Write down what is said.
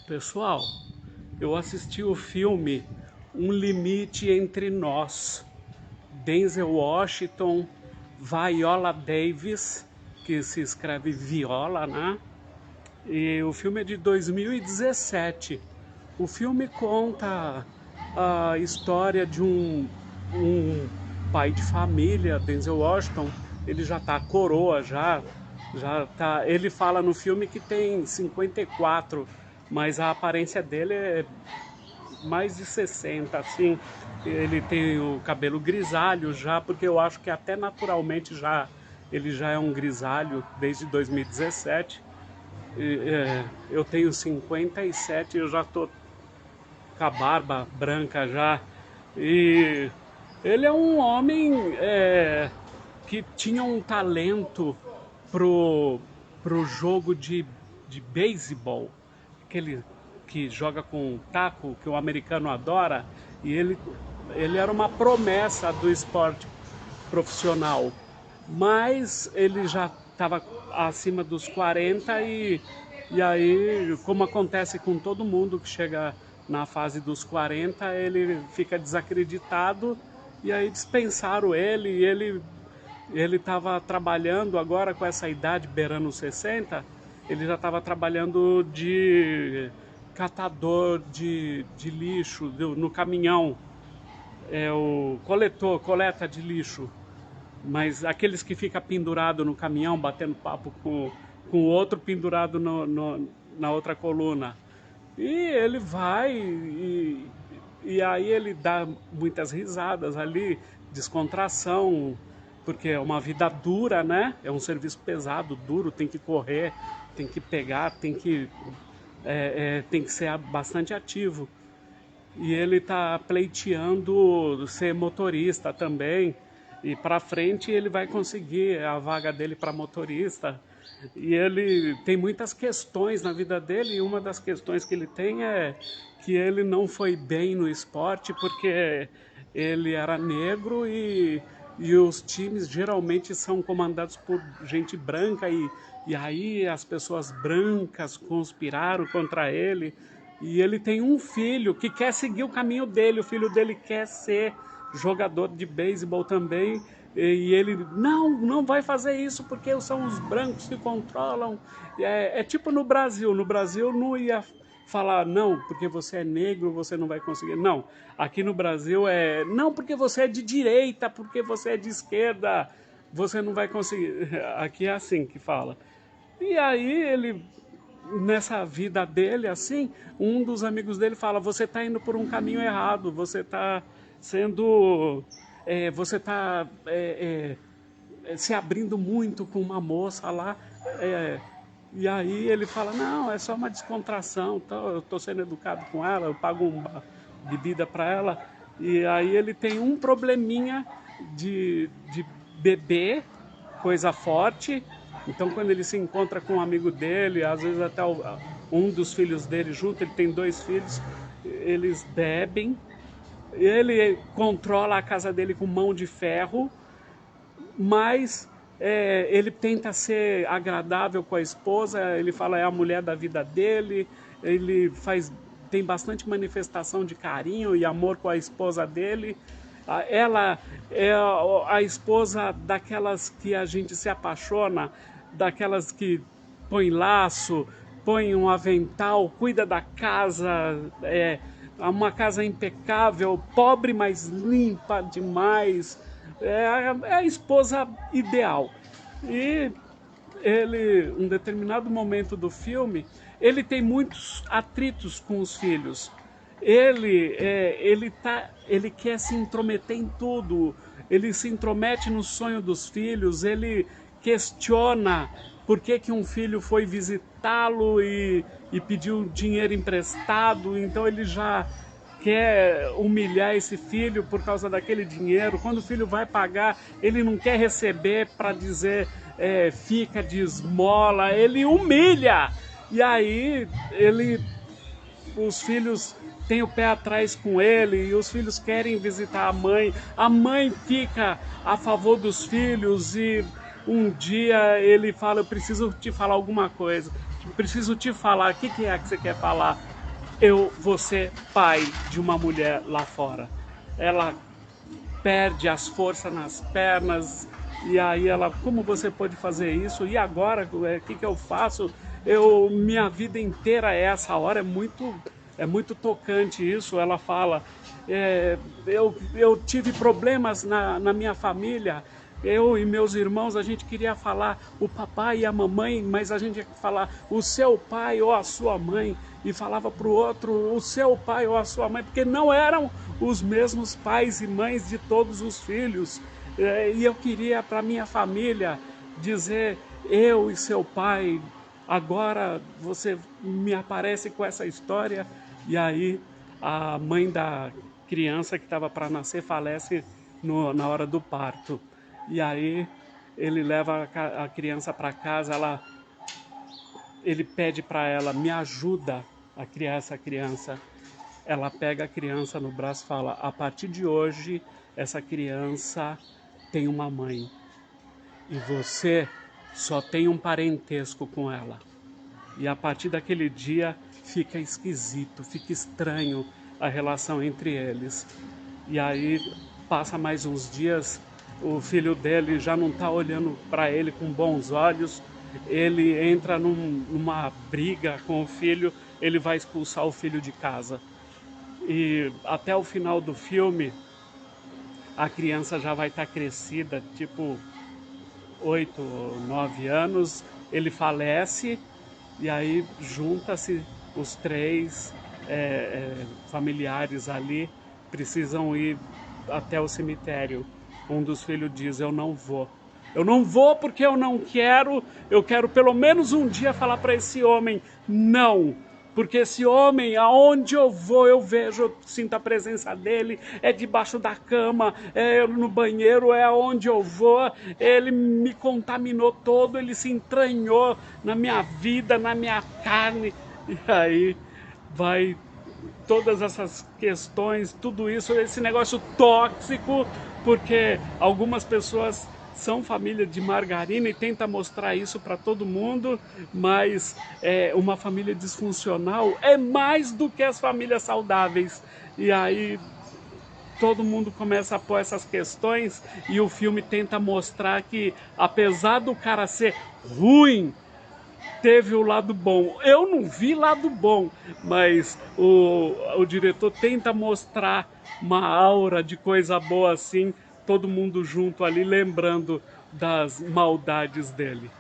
Pessoal, eu assisti o filme Um Limite Entre Nós. Denzel Washington, Viola Davis, que se escreve Viola, né? E o filme é de 2017. O filme conta a história de um pai de família, Denzel Washington. Ele já tá coroa, já tá. Ele fala no filme que tem 54, mas a aparência dele é mais de 60, assim. Ele tem o cabelo grisalho já, porque eu acho que até naturalmente ele já é um grisalho desde 2017. Eu tenho 57 e eu já tô com a barba branca já. E ele é um homem que tinha um talento pro, pro jogo de beisebol, aquele que joga com taco, que o americano adora, e ele era uma promessa do esporte profissional, mas ele já estava acima dos 40 e aí, como acontece com todo mundo que chega na fase dos 40, ele fica desacreditado e aí dispensaram ele e ele estava trabalhando agora com essa idade, beirando os 60, ele já estava trabalhando de catador de lixo no caminhão, o coletor, coleta de lixo, mas aqueles que ficam pendurado no caminhão, batendo papo com o outro pendurado na outra coluna. E ele vai e aí ele dá muitas risadas ali, descontração, porque é uma vida dura, né? É um serviço pesado, duro, tem que correr, tem que pegar, tem que ser bastante ativo. E ele está pleiteando ser motorista também. E para frente ele vai conseguir a vaga dele para motorista. E ele tem muitas questões na vida dele, e uma das questões que ele tem é que ele não foi bem no esporte porque ele era negro e os times geralmente são comandados por gente branca e aí as pessoas brancas conspiraram contra ele. E ele tem um filho que quer seguir o caminho dele, o filho dele quer ser jogador de beisebol também, e ele não vai fazer isso porque são os brancos que controlam. É tipo no Brasil não ia falar não, porque você é negro você não vai conseguir. Não, aqui no Brasil não, porque você é de direita, porque você é de esquerda, você não vai conseguir. Aqui é assim que fala. E aí ele, nessa vida dele, assim, um dos amigos dele fala: você está indo por um caminho errado, você está sendo, você está se abrindo muito com uma moça lá. é, e aí ele fala: não, é só uma descontração, eu estou sendo educado com ela, eu pago uma bebida para ela. E aí ele tem um probleminha de beber coisa forte. Então, quando ele se encontra com um amigo dele, às vezes até um dos filhos dele junto, ele tem dois filhos, eles bebem. Ele controla a casa dele com mão de ferro, mas ele tenta ser agradável com a esposa. Ele fala é a mulher da vida dele. Ele tem bastante manifestação de carinho e amor com a esposa dele. Ela é a esposa daquelas que a gente se apaixona, daquelas que põe laço, põe um avental, cuida da casa, uma casa impecável, pobre mas limpa demais. É a esposa ideal. E ele, em um determinado momento do filme, ele tem muitos atritos com os filhos. Ele quer se intrometer em tudo. Ele se intromete no sonho dos filhos. Ele questiona por que um filho foi visitá-lo e pediu dinheiro emprestado. Então ele já quer humilhar esse filho por causa daquele dinheiro. Quando o filho vai pagar, ele não quer receber para dizer fica de esmola. Ele humilha. E aí os filhos têm o pé atrás com ele e os filhos querem visitar a mãe fica a favor dos filhos e um dia ele fala: eu preciso te falar alguma coisa, preciso te falar, o que é que você quer falar? eu vou ser pai de uma mulher lá fora. Ela perde as forças nas pernas, e aí ela, como você pode fazer isso? E agora, o que eu faço? Minha vida inteira é essa hora, é muito tocante isso. Ela fala, eu tive problemas na minha família, eu e meus irmãos, a gente queria falar o papai e a mamãe, mas a gente ia falar o seu pai ou a sua mãe, e falava para o outro o seu pai ou a sua mãe, porque não eram os mesmos pais e mães de todos os filhos. E eu queria para minha família dizer, eu e seu pai, agora você me aparece com essa história. E aí a mãe da criança que estava para nascer falece na hora do parto. E aí ele leva a criança para casa, ele pede para ela, me ajuda a criar essa criança. Ela pega a criança no braço e fala, a partir de hoje, essa criança tem uma mãe. E você só tem um parentesco com ela. E a partir daquele dia fica esquisito, fica estranho a relação entre eles. E aí passa mais uns dias, o filho dele já não está olhando para ele com bons olhos, ele entra numa briga com o filho, ele vai expulsar o filho de casa. E até o final do filme, a criança já vai estar crescida, tipo 8 ou 9 anos, ele falece e aí junta-se os três familiares ali, precisam ir até o cemitério. Um dos filhos diz, eu não vou. Eu não vou porque eu não quero, eu quero pelo menos um dia falar para esse homem, não. Porque esse homem, aonde eu vou, eu vejo, eu sinto a presença dele, é debaixo da cama, é no banheiro, é aonde eu vou, ele me contaminou todo, ele se entranhou na minha vida, na minha carne, e aí vai todas essas questões, tudo isso, esse negócio tóxico, porque algumas pessoas são família de margarina e tenta mostrar isso para todo mundo, mas uma família disfuncional é mais do que as famílias saudáveis. E aí todo mundo começa a pôr essas questões e o filme tenta mostrar que, apesar do cara ser ruim, teve o lado bom. Eu não vi lado bom, mas o diretor tenta mostrar uma aura de coisa boa assim, todo mundo junto ali, lembrando das maldades dele.